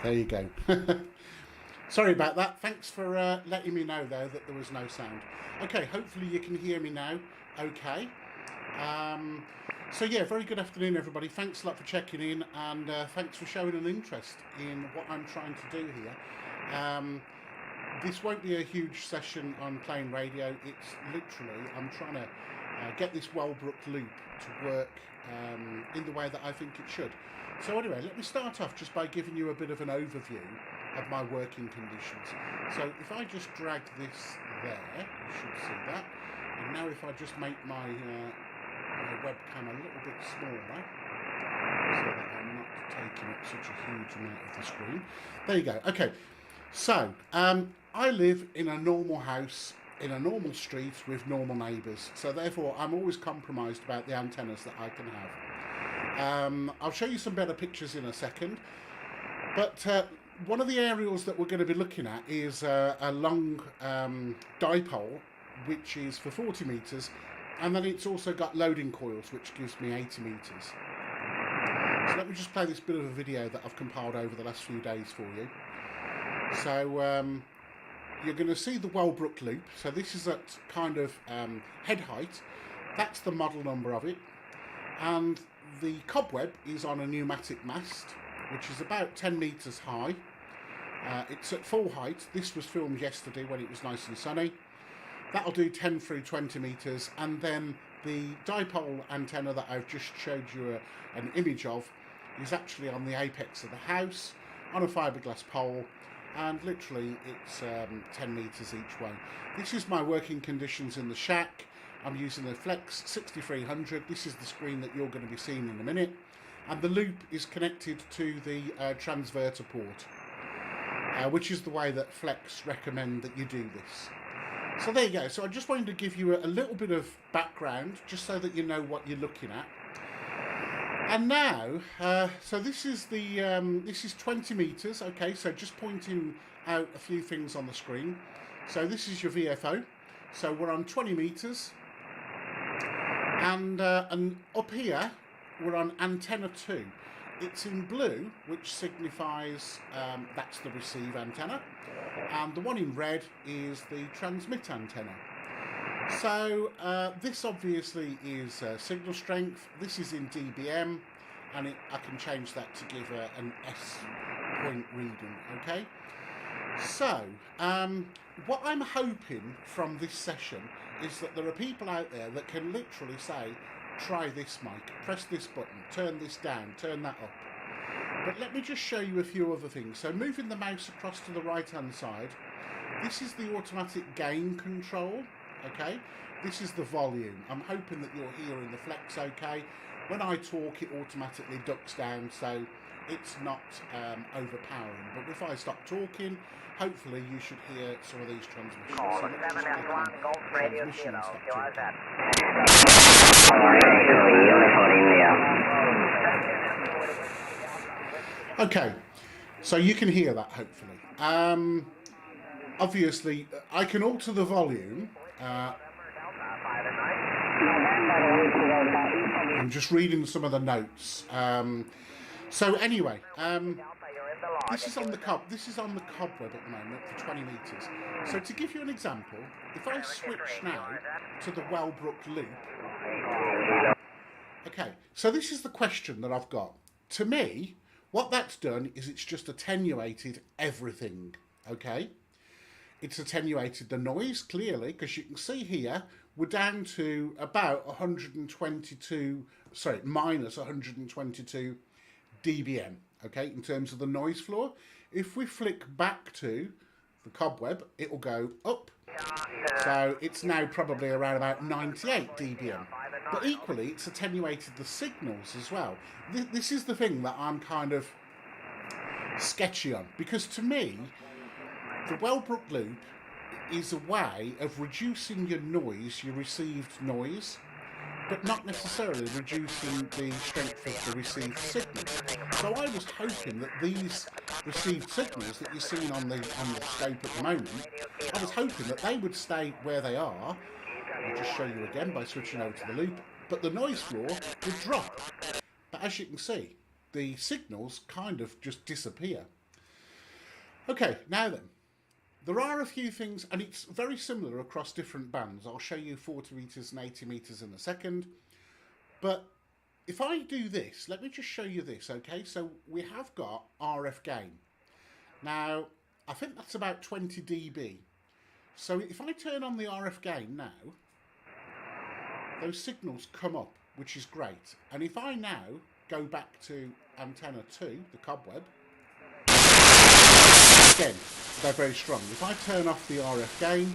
There you go. Sorry about that. Thanks for letting me know, though, that there was no sound. Okay, hopefully you can hear me now. Okay. So, yeah, very good afternoon, everybody. Thanks a lot for checking in, and thanks for showing an interest in what I'm trying to do here. This won't be a huge session on playing radio. It's literally, I'm trying to get this Wellbrook Loop to work in the way that I think it should. So anyway, let me start off just by giving you a bit of an overview of my working conditions. So if I just drag this there, you should see that. And now if I just make my webcam a little bit smaller, so that I'm not taking up such a huge amount of the screen. There you go. Okay, so I live in a normal house, in a normal street with normal neighbours. So therefore, I'm always compromised about the antennas that I can have. I'll show you some better pictures in a second. But one of the aerials that we're going to be looking at is a long dipole, which is for 40 metres. And then it's also got loading coils, which gives me 80 metres. So let me just play this bit of a video that I've compiled over the last few days for you. So you're going to see the Wellbrook Loop. So this is at kind of head height. That's the model number of it. And the Cobwebb is on a pneumatic mast, which is about 10 metres high. It's at full height. This was filmed yesterday when it was nice and sunny. That'll do 10 through 20 metres, and then the dipole antenna that I've just showed you an image of is actually on the apex of the house on a fiberglass pole, and literally it's 10 metres each way. This is my working conditions in the shack. I'm using the Flex 6300. This is the screen that you're going to be seeing in a minute, and the loop is connected to the transverter port, which is the way that Flex recommend that you do this. So there you go. So I just wanted to give you a little bit of background, just so that you know what you're looking at. And now, so this is the this is 20 meters. Okay, so just pointing out a few things on the screen. So this is your VFO. So we're on 20 meters, and up here we're on antenna 2. It's in blue, which signifies that's the receive antenna, and the one in red is the transmit antenna. So this obviously is signal strength. This is in dBm, and I can change that to give an S point reading. Okay. So what I'm hoping from this session is that there are people out there that can literally say, try this mic, press this button, turn this down, turn that up. But let me just show you a few other things. So moving the mouse across to the right hand side, this is the automatic gain control. Okay, this is the volume. I'm hoping that you're hearing the Flex okay. When I talk, it automatically ducks down, so it's not overpowering. But if I stop talking, hopefully you should hear some of these transmissions. So let's just click on transmission and stop talking. Okay, so you can hear that hopefully. Obviously, I can alter the volume. I'm just reading some of the notes. So anyway, this is on the Cobwebb at the moment for 20 meters. So to give you an example, if I switch now to the Wellbrook Loop, okay. So this is the question that I've got. To me, what that's done is it's just attenuated everything. Okay. It's attenuated the noise, clearly, because you can see here, we're down to about minus 122 dBm, okay, in terms of the noise floor. If we flick back to the Cobwebb, it will go up. So it's now probably around about 98 dBm. But equally, it's attenuated the signals as well. This is the thing that I'm kind of sketchy on, because to me, the Wellbrook Loop is a way of reducing your noise, your received noise, but not necessarily reducing the strength of the received signal. So I was hoping that these received signals that you're seeing on the scope at the moment, I was hoping that they would stay where they are. I'll just show you again by switching over to the loop, but the noise floor would drop. But as you can see, the signals kind of just disappear. Okay, now then, there are a few things, and it's very similar across different bands. I'll show you 40 meters and 80 meters in a second. But if I do this, let me just show you this, okay? So we have got RF gain. Now, I think that's about 20 dB. So if I turn on the RF gain now, those signals come up, which is great. And if I now go back to antenna 2, the Cobweb, again, they're very strong. If I turn off the RF gain,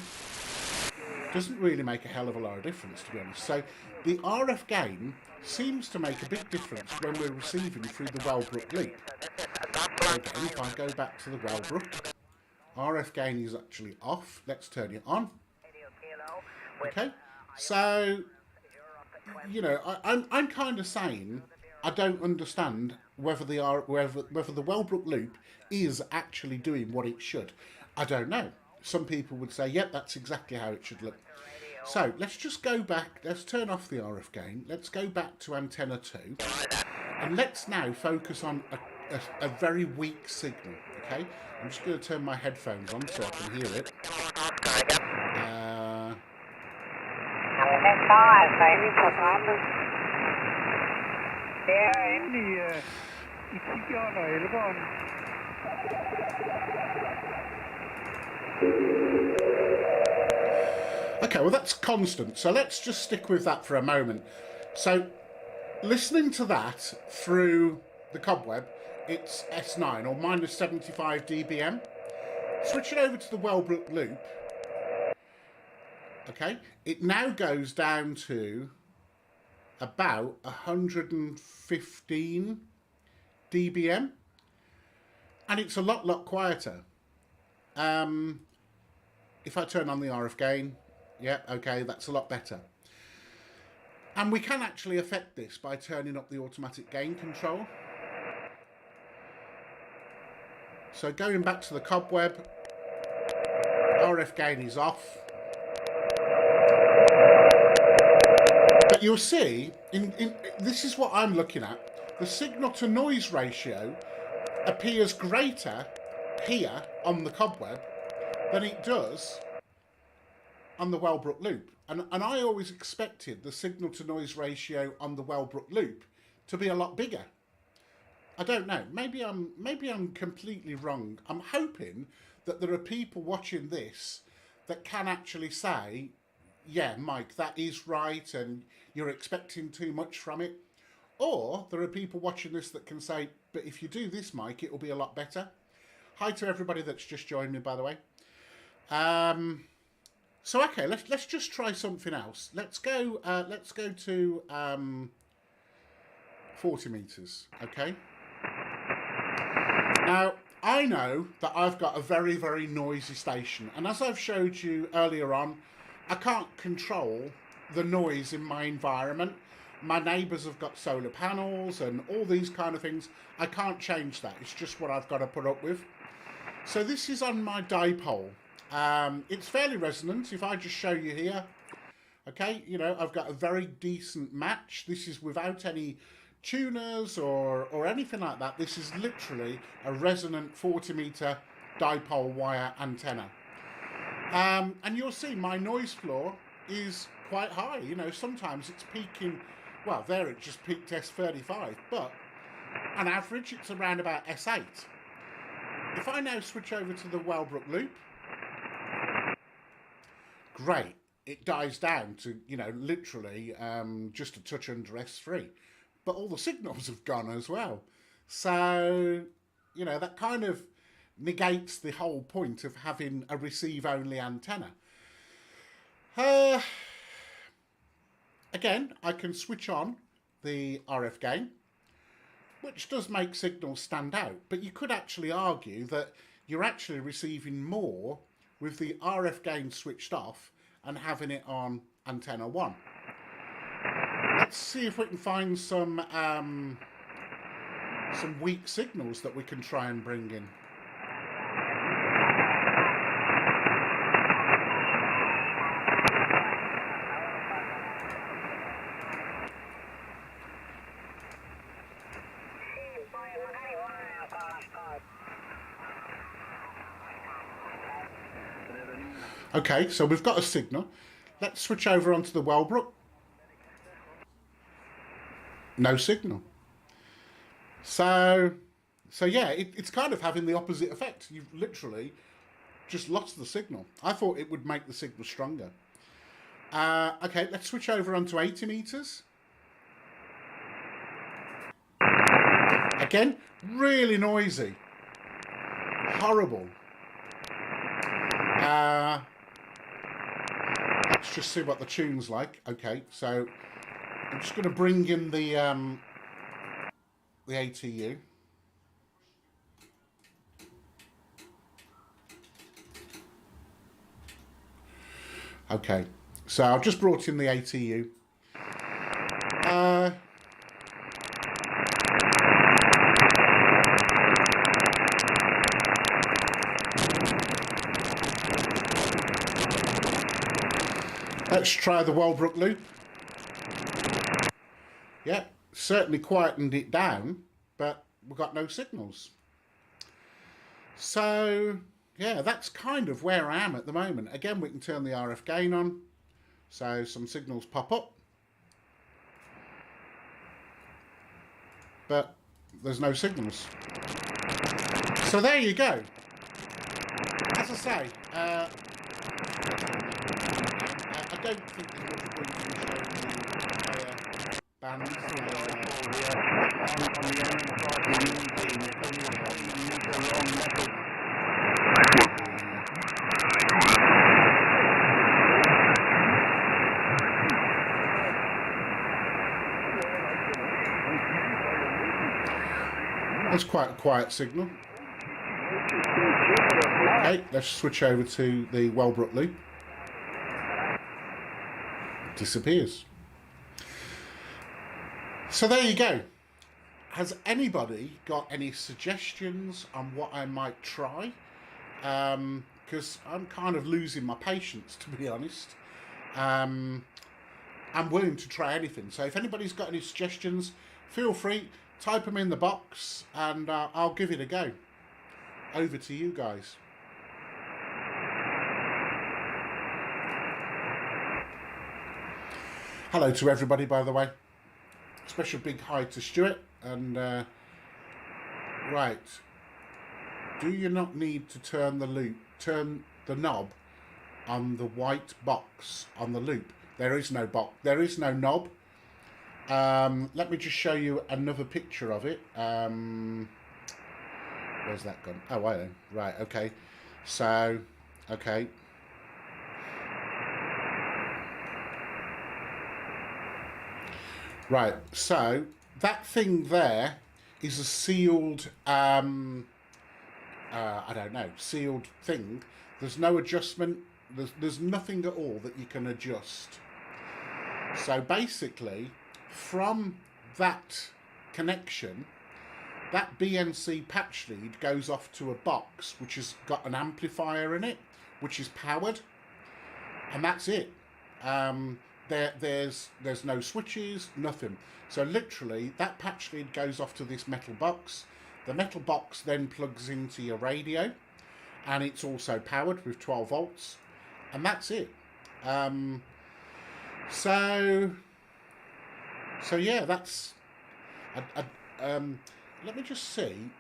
it doesn't really make a hell of a lot of difference, to be honest. So the RF gain seems to make a big difference when we're receiving through the Wellbrook Loop. So again, if I go back to the Wellbrook, RF gain is actually off. Let's turn it on. Okay, so, you know, I'm kind of saying I don't understand whether the Wellbrook Loop is actually doing what it should. I don't know. Some people would say, yep, that's exactly how it should look. So let's just go back. Let's turn off the RF gain. Let's go back to antenna 2. And let's now focus on a very weak signal. Okay, I'm just going to turn my headphones on so I can hear it. Okay, well that's constant, so let's just stick with that for a moment. So listening to that through the Cobweb, it's S9 or minus 75 dBm. Switch it over to the Wellbrook Loop. Okay, it now goes down to about 115 dBm, and it's a lot quieter. If I turn on the RF gain, yeah, okay, that's a lot better. And we can actually affect this by turning up the automatic gain control. So going back to the Cobweb, RF gain is off. But you'll see, this is what I'm looking at, the signal to noise ratio appears greater here on the Cobweb than it does on the Wellbrook Loop. And I always expected the signal to noise ratio on the Wellbrook Loop to be a lot bigger. I don't know. Maybe I'm completely wrong. I'm hoping that there are people watching this that can actually say, yeah, Mike, that is right, and you're expecting too much from it. Or there are people watching this that can say, but if you do this, Mike, it will be a lot better. Hi to everybody that's just joined me, by the way. So okay, let's just try something else. Let's go to 40 meters. Okay. Now I know that I've got a very noisy station, and as I've showed you earlier on, I can't control the noise in my environment. My neighbours have got solar panels and all these kind of things. I can't change that. It's just what I've got to put up with. So this is on my dipole. It's fairly resonant. If I just show you here, okay, you know, I've got a very decent match. This is without any tuners or anything like that. This is literally a resonant 40 meter dipole wire antenna. And you'll see my noise floor is quite high. You know, sometimes it's peaking, well, there it just peaked S35, but on average it's around about S8. If I now switch over to the Wellbrook Loop, great, it dies down to, you know, literally just a touch under S3. But all the signals have gone as well. So, you know, that kind of negates the whole point of having a receive-only antenna. Again, I can switch on the RF gain, which does make signals stand out. But you could actually argue that you're actually receiving more with the RF gain switched off and having it on antenna 1. Let's see if we can find some weak signals that we can try and bring in. Okay, so we've got a signal. Let's switch over onto the Wellbrook. No signal. So yeah, it's kind of having the opposite effect. You've literally just lost the signal. I thought it would make the signal stronger. Okay, let's switch over onto 80 meters. Again, really noisy. Horrible. Let's just see what the tune's like. Okay, so I'm just going to bring in the ATU. Okay, so I've just brought in the ATU. Let's try the Wellbrook Loop. Yeah, certainly quietened it down, but we've got no signals. So, yeah, that's kind of where I am at the moment. Again, we can turn the RF gain on, so some signals pop up. But there's no signals. So there you go. As I say, I don't think there's much point in showing the higher bands. That's quite a quiet signal. Okay, let's switch over to the Wellbrook Loop. Disappears. So there you go. Has anybody got any suggestions on what I might try? Because I'm kind of losing my patience, to be honest. I'm willing to try anything. So if anybody's got any suggestions, feel free, type them in the box and I'll give it a go. Over to you guys. Hello to everybody, by the way. Special big hi to Stuart. And right, do you not need to turn the knob on the white box on the loop? There is no box. There is no knob. Let me just show you another picture of it. Where's that gone? Oh, I know. Right. Okay. So, okay. Right, so that thing there is a sealed, I don't know, sealed thing. There's no adjustment. There's nothing at all that you can adjust. So basically, from that connection, that BNC patch lead goes off to a box which has got an amplifier in it, which is powered, and that's it. There's no switches, nothing. So literally, that patch lead goes off to this metal box. The metal box then plugs into your radio, and it's also powered with 12 volts, and that's it. So yeah, that's. Let me just see,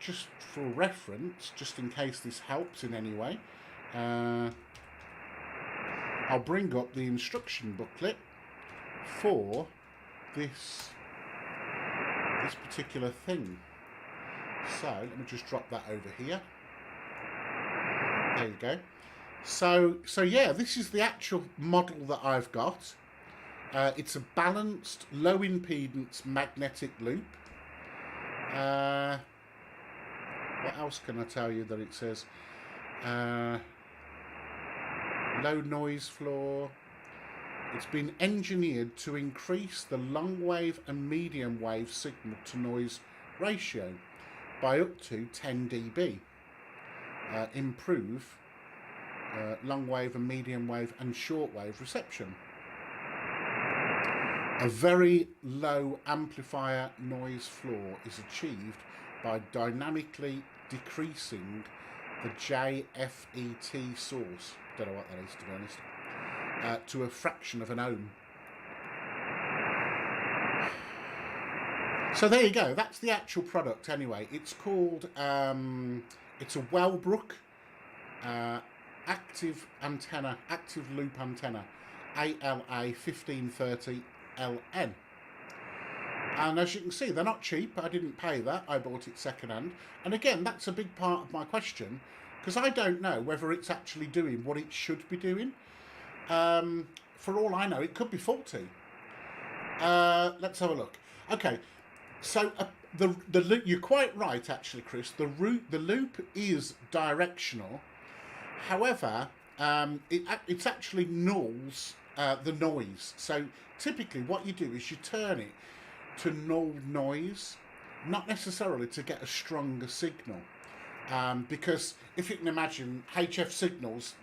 just for reference, just in case this helps in any way. I'll bring up the instruction booklet for this particular thing. So let me just drop that over here. There you go. So yeah, this is the actual model that I've got. It's a balanced, low impedance magnetic loop. What else can I tell you that it says? Low noise floor. It's been engineered to increase the long wave and medium wave signal to noise ratio by up to 10 dB. Improve long wave and medium wave and short wave reception. A very low amplifier noise floor is achieved by dynamically decreasing the JFET source, don't know what that is to be honest, to a fraction of an ohm. So there you go, that's the actual product anyway. It's called, it's a Wellbrook active loop antenna, ALA 1530 LN. And as you can see, they're not cheap. I didn't pay that. I bought it second hand. And again, that's a big part of my question, because I don't know whether it's actually doing what it should be doing. For all I know, it could be faulty. Let's have a look. Okay, so the loop, you're quite right, actually, Chris. The loop is directional. However, it's actually nulls the noise. So typically, what you do is you turn it to null noise, not necessarily to get a stronger signal, because if you can imagine, HF signals,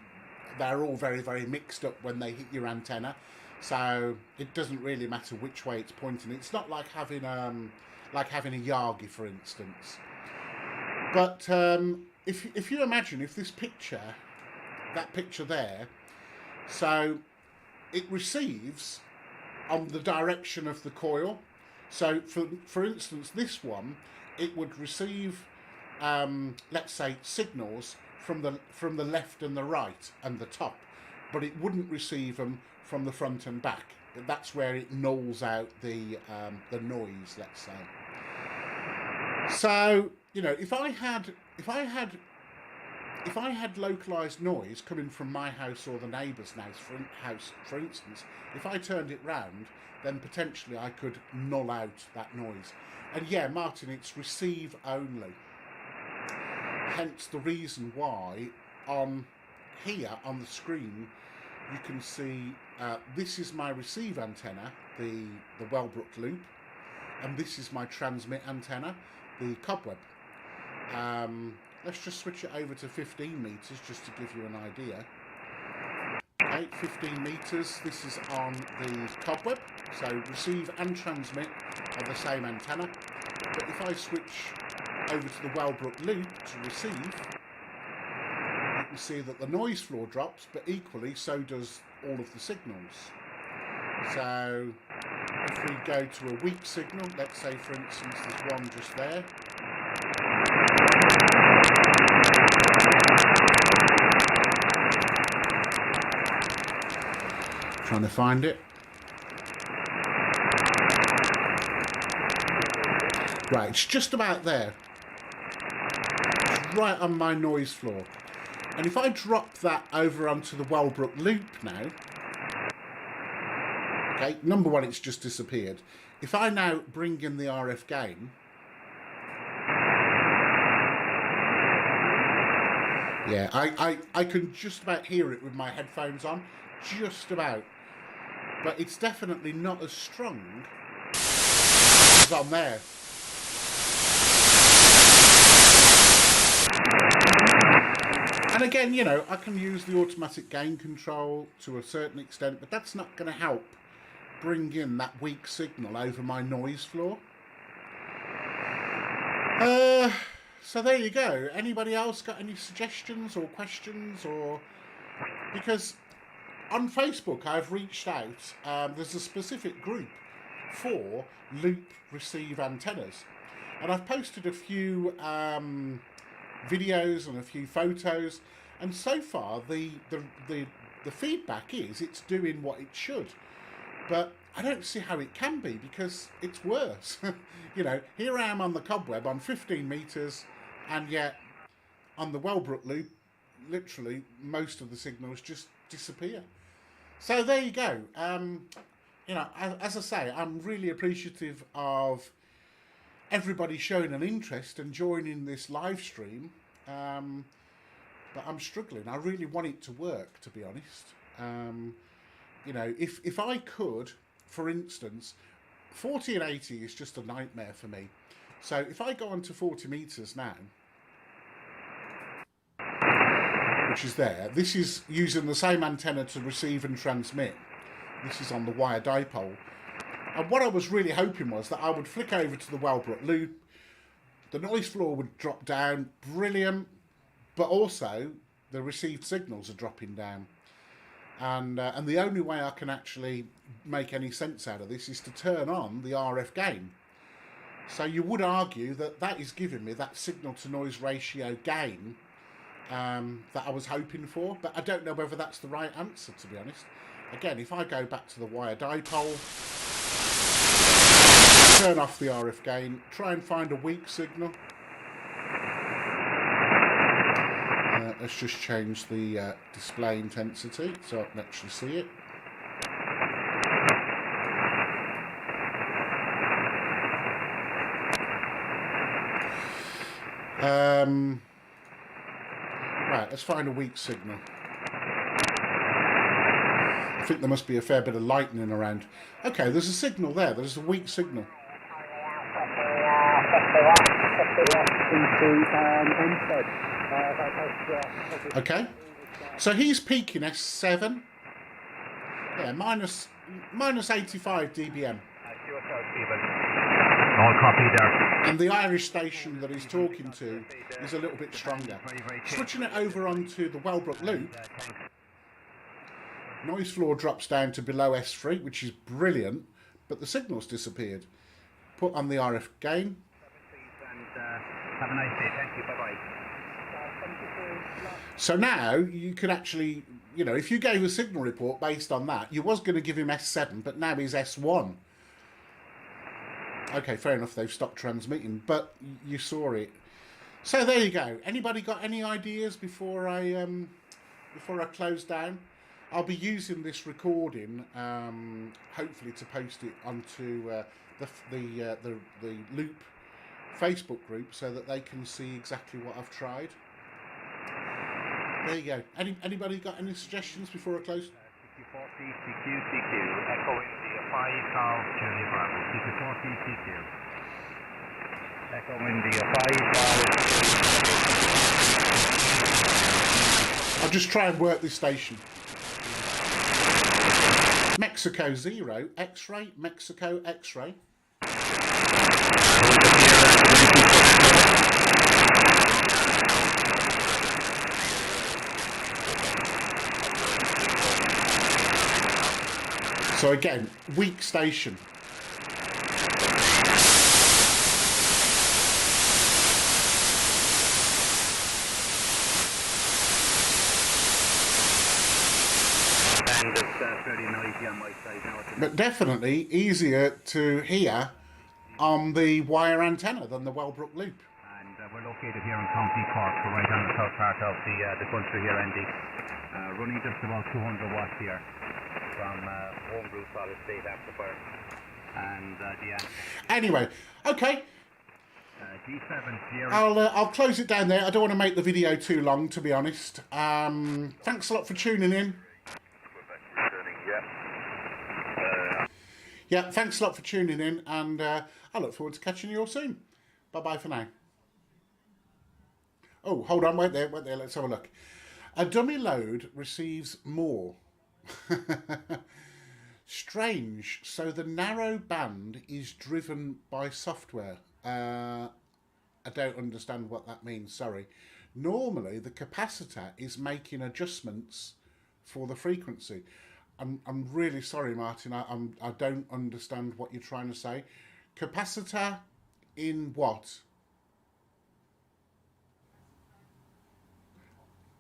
they're all very, very mixed up when they hit your antenna, so it doesn't really matter which way it's pointing. It's not like having a Yagi, for instance. But if you imagine, if this picture, that picture there, so it receives on the direction of the coil. So, for instance, this one, it would receive, let's say, signals from the left and the right and the top, but it wouldn't receive them from the front and back. That's where it nulls out the noise, let's say. So, you know, if I had localized noise coming from my house or the neighbour's house, for instance, if I turned it round, then potentially I could null out that noise. And yeah, Martin, it's receive only. Hence the reason why on here on the screen you can see this is my receive antenna, the Wellbrook Loop, and this is my transmit antenna, the Cobwebb. Let's just switch it over to 15 meters just to give you an idea. Okay, 15 meters, this is on the Cobwebb, so receive and transmit are the same antenna. But if I switch over to the Wellbrook Loop to receive, you can see that the noise floor drops, but equally so does all of the signals. So if we go to a weak signal, let's say for instance there's one just there. Trying to find it. Right, it's just about there. It's right on my noise floor. And if I drop that over onto the Wellbrook Loop now, okay, number one, it's just disappeared. If I now bring in the RF gain, yeah, I can just about hear it with my headphones on, just about. But it's definitely not as strong as on there. And again, you know, I can use the automatic gain control to a certain extent, but that's not going to help bring in that weak signal over my noise floor. So there you go. Anybody else got any suggestions or questions? Or because on Facebook I've reached out, there's a specific group for loop receive antennas, and I've posted a few videos and a few photos, and so far the feedback is it's doing what it should, but I don't see how it can be, because it's worse. You know, here I am on the Cobwebb on 15 meters, and yet on the Wellbrook Loop literally most of the signals just disappear. So there you go. You know, as I say, I'm really appreciative of everybody showing an interest and joining this live stream, but I'm struggling. I really want it to work, to be honest. You know, if I could, for instance, 40 and 80 is just a nightmare for me. So if I go on to 40 meters now, which is there, this is using the same antenna to receive and transmit. This is on the wire dipole. And what I was really hoping was that I would flick over to the Wellbrook Loop, the noise floor would drop down, brilliant, but also the received signals are dropping down. And the only way I can actually make any sense out of this is to turn on the RF gain. So you would argue that that is giving me that signal to noise ratio gain that I was hoping for, but I don't know whether that's the right answer, to be honest. Again, if I go back to the wire dipole, turn off the RF gain, try and find a weak signal. Let's just change the display intensity so I can actually see it. Right, let's find a weak signal. I think there must be a fair bit of lightning around. Okay, there's a signal there. There's a weak signal. Okay, so he's peaking S7. Yeah, minus 85 dBm. All copy there. And the Irish station that he's talking to is a little bit stronger. Switching it over onto the Wellbrook Loop, noise floor drops down to below S3, which is brilliant, but the signal's disappeared. Put on the RF gain. Have a nice day. Thank you. Bye-bye. So now you can actually, you know, if you gave a signal report based on that, you was going to give him S7, but now he's S1. Okay, fair enough, they've stopped transmitting, but you saw it. So there you go. Anybody got any ideas before I close down? I'll be using this recording, hopefully to post it onto the Loop Facebook group so that they can see exactly what I've tried. There you go. Anybody got any suggestions before I close? 6040 CQ, Echo India 5 South Julia Bravo. 6040 CQ. Echo India 5 South. I'll just try and work this station. Mexico 0, X-ray, Mexico X-ray. So again, weak station. But definitely easier to hear on the wire antenna than the Wellbrook Loop. And we're located here in County Cork, so right on the south part of the country here, Andy. Running just about 200 watts here from homebrew solid state amplifier. And Anyway, okay. G7 I'll close it down there. I don't want to make the video too long, to be honest. Thanks a lot for tuning in. Yeah, thanks a lot for tuning in, and I look forward to catching you all soon. Bye-bye for now. Oh, hold on, wait there, let's have a look. A dummy load receives more. Strange, so the narrow band is driven by software. I don't understand what that means, sorry. Normally, the capacitor is making adjustments for the frequency. I'm really sorry, Martin. I don't understand what you're trying to say. Capacitor in what?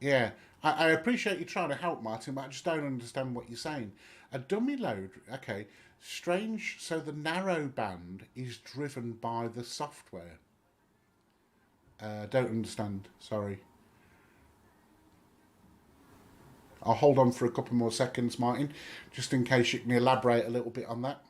Yeah, I appreciate you trying to help, Martin, but I just don't understand what you're saying. A dummy load, okay. Strange, so the narrow band is driven by the software. Don't understand, sorry. I'll hold on for a couple more seconds, Martin, just in case you can elaborate a little bit on that.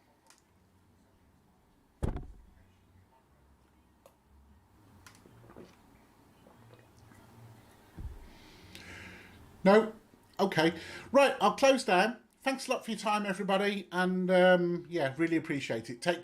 No? Okay. Right, I'll close down. Thanks a lot for your time, everybody, and yeah, really appreciate it. Take care.